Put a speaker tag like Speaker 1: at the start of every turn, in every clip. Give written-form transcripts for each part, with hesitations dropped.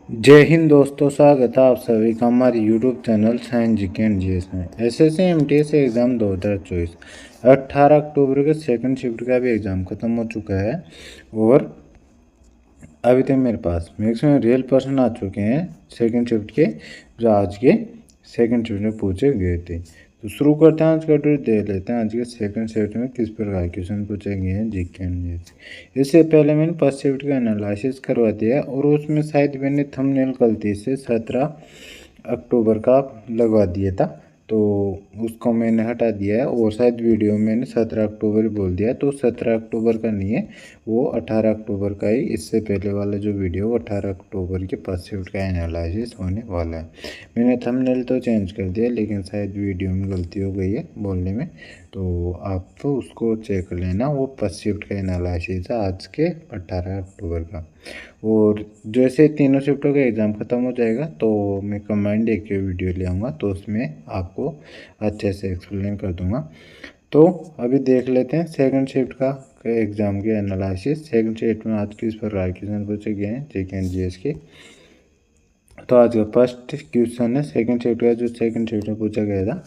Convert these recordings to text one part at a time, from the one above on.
Speaker 1: जय हिंद दोस्तों, स्वागत है आप सभी का हमारे YouTube channel science GK and GS में। एसएससी एमटीएस एग्ज़ाम 2024 18 अक्टूबर के सेकंड शिफ्ट का भी एग्ज़ाम ख़त्म हो चुका है और अभी तक मेरे पास मैक्सिमम रियल पर्सन आ चुके हैं सेकंड शिफ्ट के, जो आज के सेकंड शिफ्ट में पूछे गए थे। तो शुरू करते हैं आज का वीडियो, देख लेते हैं आज के सेकंड शिफ्ट में किस प्रकार क्वेश्चन पूछे गए हैं जीके एंड जीएस। इससे पहले मैंने फर्स्ट शिफ्ट का एनालिसिस करवा दिया और उसमें शायद मैंने थंबनेल गलती से 17 अक्टूबर का लगवा दिया था, तो उसको मैंने हटा दिया है और शायद वीडियो में मैंने 17 अक्टूबर बोल दिया, तो 17 अक्टूबर का नहीं है, वो 18 अक्टूबर का ही। इससे पहले वाला जो वीडियो 18 अक्टूबर के फर्स्ट शिफ्ट का एनालिसिस होने वाला है। मैंने थंबनेल तो चेंज कर दिया, लेकिन शायद वीडियो में गलती हो गई है बोलने में, तो आप तो उसको चेक कर लेना। वो फर्स्ट शिफ्ट का एनालिसिस है आज के 18 अक्टूबर का। और जैसे तीनों शिफ्टों का एग्ज़ाम ख़त्म हो जाएगा तो मैं कंबाइंड एक वीडियो ले आऊँगा, तो उसमें आपको अच्छे से एक्सप्लेन कर दूँगा। तो अभी देख लेते हैं सेकंड शिफ्ट का एग्ज़ाम के एनालिसिस। सेकंड शिफ्ट में आज किस प्रकार क्वेश्चन पूछे गए हैं जीके एंड जीएस के। तो आज का फर्स्ट क्वेश्चन है सेकंड शिफ्ट का, जो सेकंड शिफ्ट में पूछा गया था।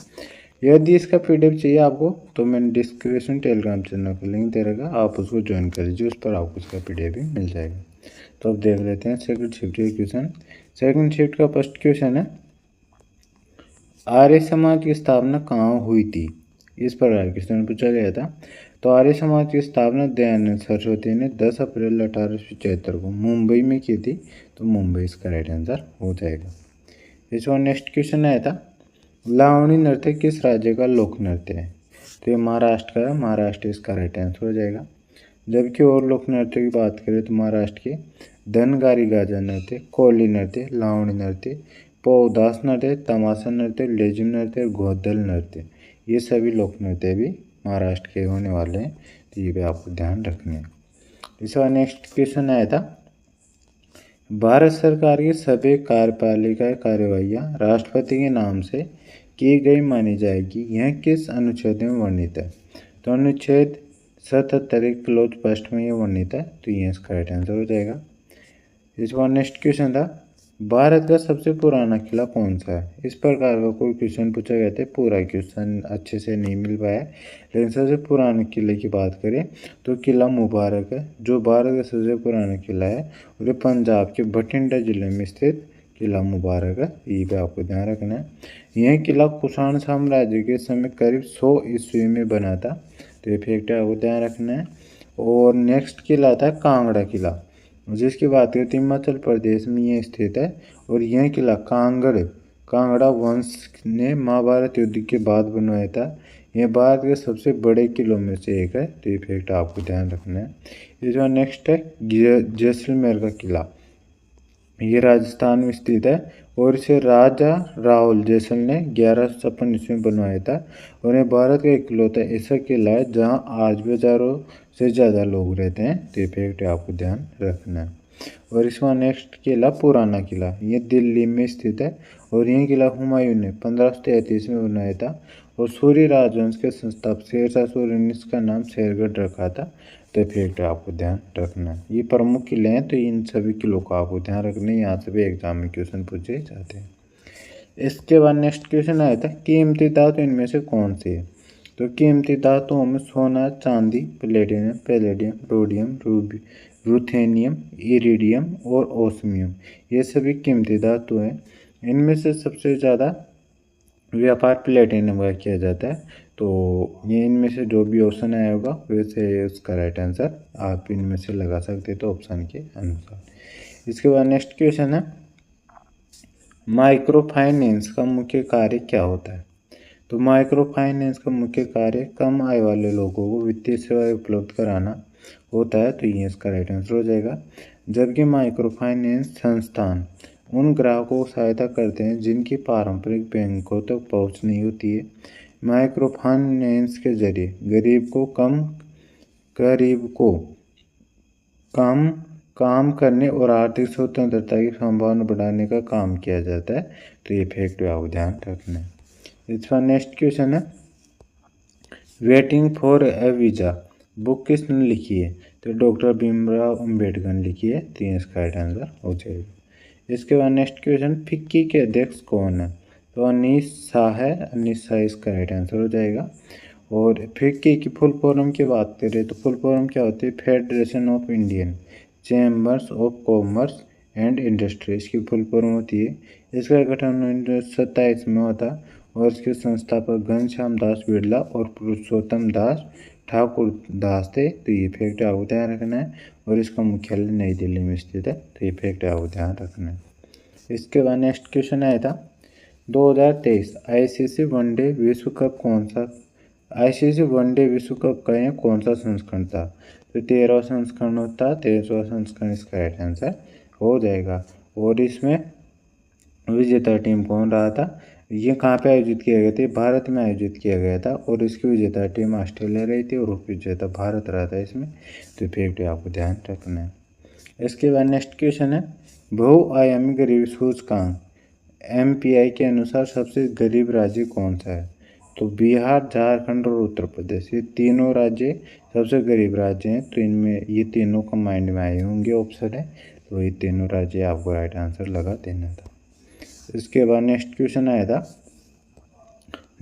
Speaker 1: यदि इसका पीडीएफ चाहिए आपको तो मैंने डिस्क्रिप्शन टेलीग्राम चैनल का लिंक दे रखा, आप उसको ज्वाइन कर लीजिए, उस पर आपको इसका पीडीएफ भी मिल जाएगा। तो अब देख लेते हैं सेकंड शिफ्ट के क्वेश्चन। सेकंड शिफ्ट का फर्स्ट क्वेश्चन है, आर्य समाज की स्थापना कहाँ हुई थी। इस प्रकार क्वेश्चन पूछा गया था। तो आर्य समाज की स्थापना दयानंद सरस्वती ने 10 अप्रैल 1875 को मुंबई में की थी। तो मुंबई इसका राइट आंसर हो जाएगा। इस बार नेक्स्ट क्वेश्चन आया था, लावणी नृत्य किस राज्य का लोक नृत्य है। तो ये महाराष्ट्र का है, महाराष्ट्र इसका राइट आंसर हो जाएगा। जबकि और लोक नृत्य की बात करें तो महाराष्ट्र के धनगारी गाजा नृत्य, कोली नृत्य, लावणी नृत्य, पौदास नृत्य, तमाशा नृत्य, लेजिम नृत्य, गोदल नृत्य, ये सभी लोक नृत्य भी महाराष्ट्र के होने वाले हैं, तो ये भी आपको ध्यान रखने हैं। इसका नेक्स्ट क्वेश्चन आया था, भारत सरकार की सभी कार्यपालिका कार्यवाहियाँ राष्ट्रपति के नाम से की गई मानी जाएगी, यह किस अनुच्छेद में वर्णित है। तो अनुच्छेद 77 क्लोज फर्स्ट में ये वर्णित है, तो ये इसका राइट आंसर हो जाएगा। इस बार नेक्स्ट क्वेश्चन था, भारत का सबसे पुराना किला कौन सा है। इस प्रकार का कोई क्वेश्चन पूछा गया था, पूरा क्वेश्चन अच्छे से नहीं मिल पाया, लेकिन सबसे पुराने किले की बात करें तो किला मुबारक है, जो भारत का सबसे पुराना किला है और ये पंजाब के बठिंडा जिले में स्थित किला मुबारक है, ये भी आपको ध्यान रखना है। यह किला कुषाण साम्राज्य के समय करीब 100 ईस्वी में बना था, तो ये फैक्ट आपको ध्यान रखना है। और नेक्स्ट किला था कांगड़ा किला, जिसकी बात करें तो हिमाचल प्रदेश में ये स्थित है। और यह किला कांगड़ा वंश ने महाभारत युद्ध के बाद बनवाया था। यह भारत के सबसे बड़े किलों में से एक है, तो ये फैक्ट आपको ध्यान रखना है। इसमें नेक्स्ट है जैसलमेर का किला, ये राजस्थान में स्थित है और इसे राजा राहुल जैसल ने 1156 ईस्वी में बनवाया था। और ये भारत का इकलौता ऐसा किला है जहाँ आज भी हज़ारों से ज़्यादा लोग रहते हैं, तो ये फैक्ट आपको ध्यान रखना है। और इसमें नेक्स्ट किला पुराना किला, ये दिल्ली में स्थित है और यह किला हुमायूं ने 1533 में बनाया था। और सूर्य राजवंश के संस्थापक शेरशाह सूरी ने इसका नाम शेरगढ़ रखा था, तो फैक्ट आपको ध्यान रखना है। ये प्रमुख किले हैं, तो इन सभी किलों को आपको ध्यान रखना है, यहाँ से भी एग्जाम में क्वेश्चन पूछे जाते हैं। इसके बाद नेक्स्ट क्वेश्चन आया था, कीमती धातु इनमें से कौन सी है। तो कीमती धातुओं में सोना, चांदी, platinum, palladium, rhodium, Ruby, ruthenium, iridium और ओस्मियम, ये सभी कीमती धातु हैं। इनमें से सबसे ज़्यादा व्यापार प्लेटिनम का किया जाता है, तो ये इनमें से जो भी ऑप्शन आया होगा वैसे उसका राइट आंसर आप इनमें से लगा सकते तो ऑप्शन के अनुसार। इसके बाद नेक्स्ट क्वेश्चन है, माइक्रो फाइनेंस का मुख्य कार्य क्या होता है। तो माइक्रो फाइनेंस का मुख्य कार्य कम आय वाले लोगों को वित्तीय सेवाएं उपलब्ध कराना होता है, तो ये इसका राइट आंसर हो जाएगा। जबकि माइक्रो फाइनेंस संस्थान उन ग्राहकों को सहायता करते हैं जिनकी पारंपरिक बैंकों तक पहुंच नहीं होती है। माइक्रो फाइनेंस के जरिए गरीब को कम काम करने और आर्थिक स्वतंत्रता की संभावना बढ़ाने का काम किया जाता है, तो ये फैक्ट आपको ध्यान रखना है। इसका नेक्स्ट क्वेश्चन है, waiting for a visa book किसने लिखी है। तो डॉक्टर भीमराव अम्बेडकर ने लिखी है, तो इसका राइट आंसर हो जाएगा। इसके बाद नेक्स्ट क्वेश्चन, फिक्की के अध्यक्ष कौन है? तो अनीस शाह है, अनीस शाह इसका राइट आंसर हो जाएगा। और फिक्की की फुल फॉर्म की बात करें तो फुल फॉर्म क्या होती है? Federation of Indian chambers of commerce and industry, इसकी फुल फॉर्म होती है। इसका गठन 1927 में हुआ था और इसके संस्थापक घनश्याम दास बिरला और पुरुषोत्तम दास ठाकुर दास थे। तो ये फैक्ट आपको ध्यान रखना है। और इसका मुख्यालय नई दिल्ली में स्थित है। तो ये फैक्ट आपको ध्यान रखना है। इसके बाद नेक्स्ट क्वेश्चन आया था 2023 आईसीसी वनडे विश्व कप कौन सा? आईसीसी वनडे विश्व कप का यह कौन सा संस्करण था? तो 13वां संस्करण होता, 13वां संस्करण इसका राइट आंसर हो जाएगा। और इसमें विजेता टीम कौन रहा था? ये कहाँ पे आयोजित किया गया था? भारत में आयोजित किया गया था और इसकी विजेता टीम ऑस्ट्रेलिया रही थी और उप विजेता भारत रहा था इसमें। तो फैक्ट आपको ध्यान रखना है। इसके बाद नेक्स्ट क्वेश्चन है, बहुआयामी गरीबी सूचकांक MPI के अनुसार सबसे गरीब राज्य कौन सा है? तो बिहार, झारखंड और उत्तर प्रदेश, ये तीनों राज्य सबसे गरीब राज्य हैं। तो इनमें ये तीनों कंबाइंड में आए होंगे ऑप्शन है। तो ये तीनों राज्य आपको राइट आंसर लगा देना था। इसके बाद नेक्स्ट क्वेश्चन आया था,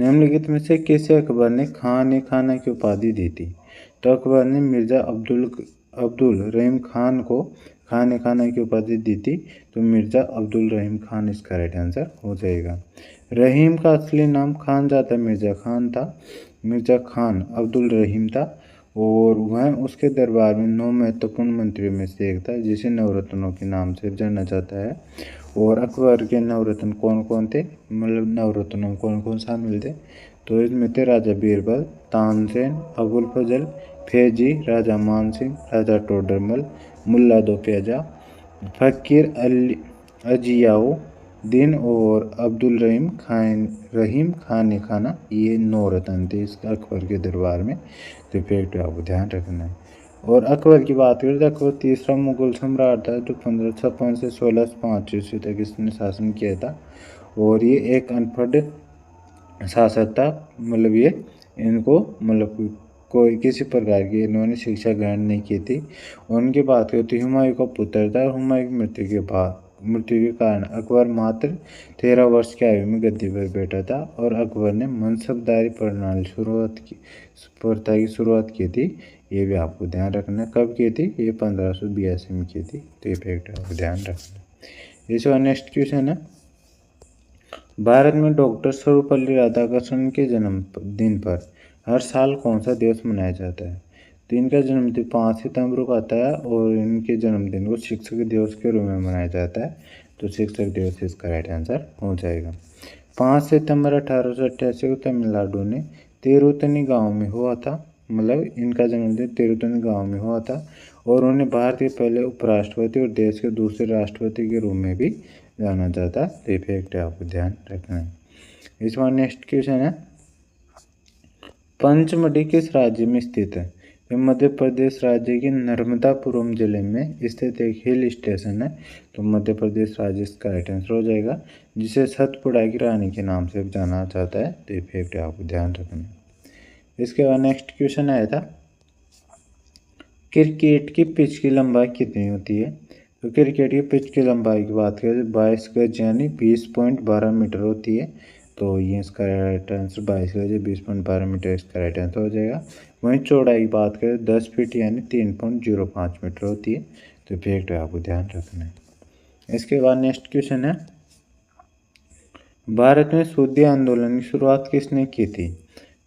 Speaker 1: निम्नलिखित में से किसे अकबर ने खान खाना की उपाधि दी थी? तो अकबर ने मिर्जा अब्दुल रहीम खान को खान खाना की उपाधि दी थी। तो मिर्जा अब्दुल रहीम खान इसका राइट आंसर हो जाएगा। रहीम का असली नाम खानजादा मिर्जा खान था। मिर्जा खान अब्दुल रहीम था और वह उसके दरबार में 9 महत्वपूर्ण मंत्रियों में से एक था जिसे नवरत्नों के नाम से जाना जाता है। और अकबर के नवरत्न कौन कौन थे? मतलब नवरत्नों में कौन कौन शामिल थे? तो इसमें थे राजा बीरबल, तानसेन, अबुल फजल, फैजी, राजा मानसिंह, राजा टोडरमल, मुल्ला दो प्याजा, फ़कीर अजियाओ दिन और अब्दुल रहीम खान खाना, ये 9 रत्न थे इस अकबर के दरबार में। तो फैक्ट आपको ध्यान रखना है। और अकबर की बात करें तो अकबर तीसरा मुगल सम्राट था जो 1556 से 1605 ईस्वी तक इसने शासन किया था। और ये एक अनपढ़ शासक था। मतलब ये इनको मतलब कोई किसी प्रकार की इन्होंने शिक्षा ग्रहण नहीं की थी। उनकी बात करें तो हुमायूं का पुत्र था। हुमायूं की मृत्यु के कारण अकबर मात्र 13 वर्ष की आयु में गद्दी पर बैठा था और अकबर ने मनसबदारी प्रथा की शुरुआत की थी। ये भी आपको ध्यान रखना है। कब की थी? ये 1582 में की थी। तो ये फैक्ट आपको ध्यान रखना है। इस बार नेक्स्ट क्वेश्चन है, भारत में डॉक्टर सर्वपल्ली राधाकृष्णन के जन्मदिन पर हर साल कौन सा दिवस मनाया जाता है? तो इनका जन्मदिन 5 सितंबर को आता है और इनके जन्मदिन को शिक्षक दिवस के रूप में मनाया जाता है। तो शिक्षक दिवस इसका राइट आंसर हो जाएगा। 5 सितंबर 1888 को तमिलनाडु ने तिरुतनी गांव में हुआ था। मतलब इनका जन्मदिन तिरुतनी गांव में हुआ था और उन्हें भारत के पहले उपराष्ट्रपति और देश के दूसरे राष्ट्रपति के रूप में भी जाना जाता है। तो ये फैक्ट आपको ध्यान रखना है। इस बार नेक्स्ट क्वेश्चन है, पंचमढ़ी किस राज्य में स्थित है? तो मध्य प्रदेश राज्य के नर्मदापुरम जिले में स्थित एक हिल स्टेशन है। तो मध्य प्रदेश राज्य इसका राइट आंसर हो जाएगा, जिसे सतपुड़ा की रानी के नाम से जाना जाता है। तो ये फैक्ट आपको ध्यान रखना है। इसके बाद नेक्स्ट क्वेश्चन आया था, क्रिकेट की पिच की लंबाई कितनी होती है? तो क्रिकेट की पिच की लंबाई की बात करें तो 22 गज यानी 20.12 मीटर होती है। तो ये इसका राइट आंसर 22 गज 20.12 मीटर इसका राइट आंसर हो जाएगा। वहीं चौड़ाई की बात करें 10 फीट यानी 3.05 मीटर होती है। तो फैक्ट आपको ध्यान रखना है। इसके बाद नेक्स्ट क्वेश्चन है, भारत में सूदी आंदोलन की शुरुआत किसने की थी?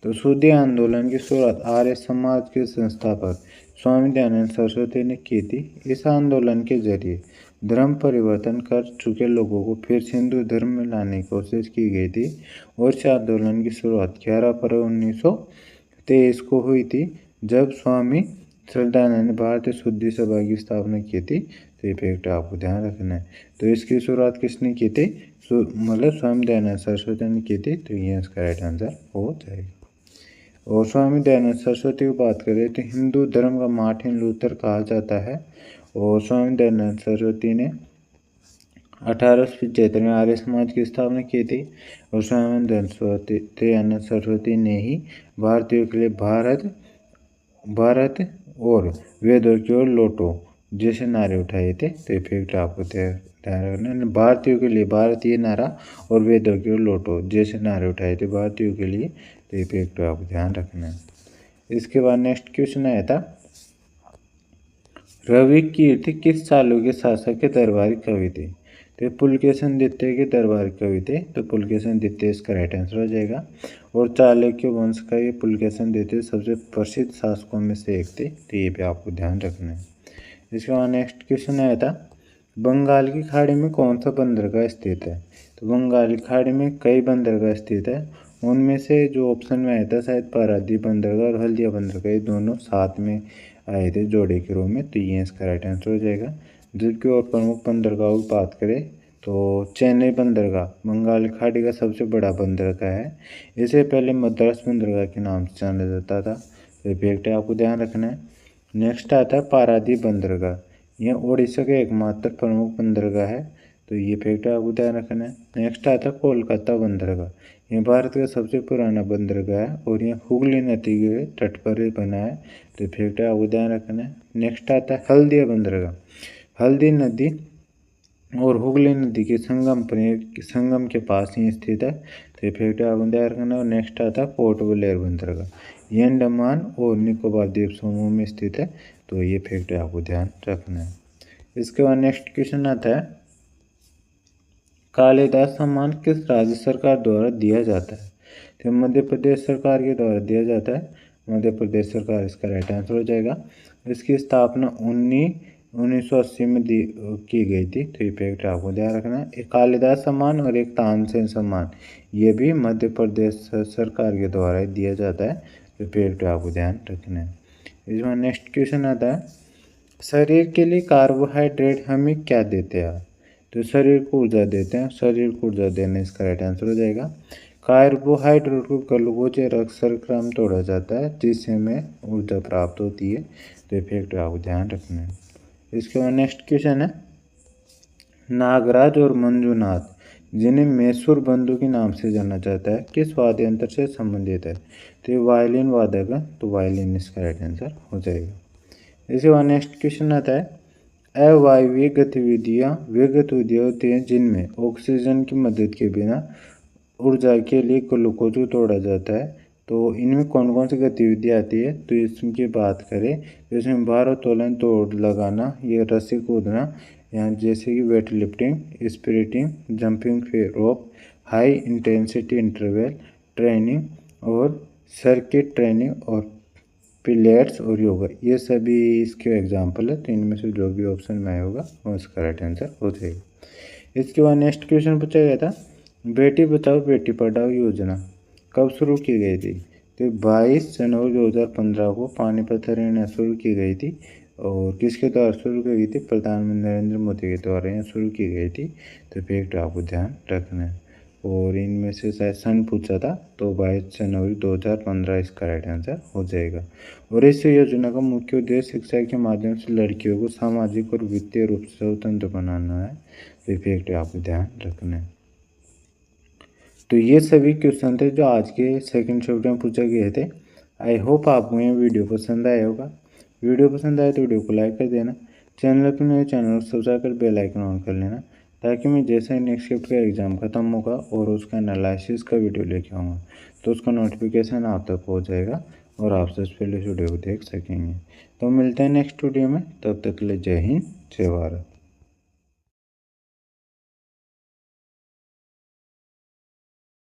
Speaker 1: तो सूदी आंदोलन की शुरुआत आर्य समाज के संस्थापक स्वामी दयानंद सरस्वती ने की थी। इस आंदोलन के जरिए धर्म परिवर्तन कर चुके लोगों को फिर हिंदू धर्म में लाने की कोशिश की गई थी। और इस आंदोलन की शुरुआत 11 फरवरी 1923 को हुई थी जब स्वामी श्रद्धानंद ने भारतीय शुद्धि सभा की स्थापना की थी। तो ये फैक्ट आपको ध्यान रखना है। तो इसकी शुरुआत किसने की थी? मतलब स्वामी दयानंद सरस्वती ने की थी। तो ये इसका राइट आंसर हो जाएगा। और स्वामी दयानंद सरस्वती की बात करें तो हिंदू धर्म का मार्टिन लूथर कहा जाता है। और स्वामी दयानंद सरस्वती ने 1875 में आर्य समाज की स्थापना की थी। और स्वामी दयानंद सरस्वती ने ही भारतीयों के लिए भारत और वेदों की ओर लौटो जैसे नारे उठाए थे। तो ये फैक्ट आपको ध्यान रखना है। भारतीयों के लिए भारतीय नारा और वेदों की ओर लौटो जैसे नारे उठाए थे भारतीयों के लिए। तो ये फैक्ट आपको ध्यान रखना है। इसके बाद नेक्स्ट क्वेश्चन आया था, रवि कीर्ति किस चालुक्य शासक के दरबारी कवि थे। तो पुलकेशन द्वितीय के दरबारी कवि थे। तो पुलकेशन द्वितीय इसका राइट आंसर हो जाएगा। और चालुक्य वंश का ये पुलकेशन द्वितीय सबसे प्रसिद्ध शासकों में से एक थे। तो ये भी आपको ध्यान रखना है। इसके बाद नेक्स्ट क्वेश्चन आया था, बंगाल की खाड़ी में कौन सा बंदरगाह स्थित है। तो बंगाल की खाड़ी में कई बंदरगाह स्थित है। उनमें से जो ऑप्शन में आया था शायद पारादीप बंदरगाह और हल्दिया बंदरगाह, ये दोनों साथ में आए थे जोड़े के रूप में। तो ये इसका राइट आंसर हो जाएगा। जबकि और प्रमुख बंदरगाहों की बात करें तो चेन्नई बंदरगाह बंगाल की खाड़ी का सबसे बड़ा बंदरगाह है। इसे पहले मद्रास बंदरगाह के नाम से जाना जाता था। तो फैक्ट है, आपको ध्यान रखना है। नेक्स्ट आता है पारादीप बंदरगाह, यह उड़ीसा का एकमात्र प्रमुख बंदरगाह है। तो ये फैक्ट आपको ध्यान रखना है। नेक्स्ट आता है कोलकाता बंदरगाह, यह भारत का सबसे पुराना बंदरगाह है और यह हुगली नदी के तट पर ही बना है। तो फैक्ट आपको ध्यान रखना है। नेक्स्ट आता है हल्दिया बंदरगाह, हल्दी नदी और हुगली नदी के संगम के पास ही स्थित है। तो ये फैक्ट आपको ध्यान रखना है। और नेक्स्ट आता है पोर्ट ब्लेयर बंदरगाह, ये अंडमान और निकोबार द्वीप समूह में स्थित है। तो ये फैक्ट आपको ध्यान रखना है। इसके बाद नेक्स्ट क्वेश्चन आता है, कालिदास सम्मान किस राज्य सरकार द्वारा दिया जाता है। तो मध्य प्रदेश सरकार के द्वारा दिया जाता है। मध्य प्रदेश सरकार इसका राइट आंसर हो जाएगा। इसकी स्थापना 1980 में की गई थी। तो ये फैक्ट आपको ध्यान रखना है। एक कालिदास सम्मान और एक तानसेन सम्मान, ये भी मध्य प्रदेश सरकार के द्वारा दिया जाता है। तो फैक्ट आपको ध्यान रखना है। इसमें नेक्स्ट क्वेश्चन आता है, शरीर के लिए कार्बोहाइड्रेट हमें क्या देते हैं। तो शरीर को ऊर्जा देते हैं, शरीर को ऊर्जा देने इसका राइट आंसर हो जाएगा। कार्बोहाइड्रेट को ग्लूकोज या रक्त शर्करा में तोड़ा जाता है जिससे हमें ऊर्जा प्राप्त होती है। तो ये फैक्ट आपको ध्यान रखना है। इसके बाद नेक्स्ट क्वेश्चन है, नागराज और मंजूनाथ जिन्हें मैसूर बंधु के नाम से जाना जाता है किस वाद्य यंत्र से संबंधित है। तो ये वायलिन वादक है। तो वायलिन इसका राइट आंसर हो जाएगा। इसके बाद नेक्स्ट क्वेश्चन आता है, अवायवीय गतिविधियाँ वे गतिविधियाँ होती हैं जिनमें ऑक्सीजन की मदद के बिना ऊर्जा के लिए ग्लूकोज को तोड़ा जाता है। तो इनमें कौन कौन सी गतिविधि आती है। तो इसकी बात करें तो इसमें भारोत्तोलन, दौड़ लगाना, ये रस्सी कूदना, यहाँ जैसे कि वेट लिफ्टिंग, स्प्रिंटिंग, जंपिंग रोप, हाई इंटेंसिटी इंटरवल ट्रेनिंग और सर्किट ट्रेनिंग और पिलेट्स और योगा, ये सभी इसके एग्जाम्पल है। तो इनमें से जो भी ऑप्शन में आया होगा वो इसका राइट आंसर हो जाएगा। इसके बाद नेक्स्ट क्वेश्चन पूछा गया था, बेटी बचाओ बेटी पढ़ाओ योजना कब शुरू की गई थी। तो 22 जनवरी 2015 को पानीपत हरियाणा शुरू की गई थी। और किसके द्वारा शुरू की गई थी, प्रधानमंत्री नरेंद्र मोदी के द्वारा यहाँ शुरू की गई थी। तो फैक्ट आपको ध्यान रखना है। और इनमें से शायद सन पूछा था। तो 22 जनवरी 2015 इसका राइट आंसर हो जाएगा। और इस योजना का मुख्य उद्देश्य शिक्षा के माध्यम से लड़कियों को सामाजिक और वित्तीय रूप से स्वतंत्र बनाना है। तो फैक्ट आपको ध्यान रखना है। तो ये सभी क्वेश्चन थे जो आज के सेकंड शिफ्ट में पूछे गए थे। आई होप आपको ये वीडियो पसंद आया होगा। वीडियो पसंद आए तो वीडियो को लाइक कर देना। चैनल पर नए चैनल को सब्सक्राइब कर बेल आइकन ऑन कर लेना, ताकि मैं जैसे ही नेक्स्ट शिफ्ट का एग्ज़ाम खत्म होगा और उसका एनालिसिस का वीडियो लेके आऊँगा तो उसका नोटिफिकेशन आप तक पहुँच जाएगा और आप सबसे पहले इस वीडियो को देख सकेंगे। तो मिलते हैं नेक्स्ट वीडियो में, तब तक के लिए जय हिंद जय भारत।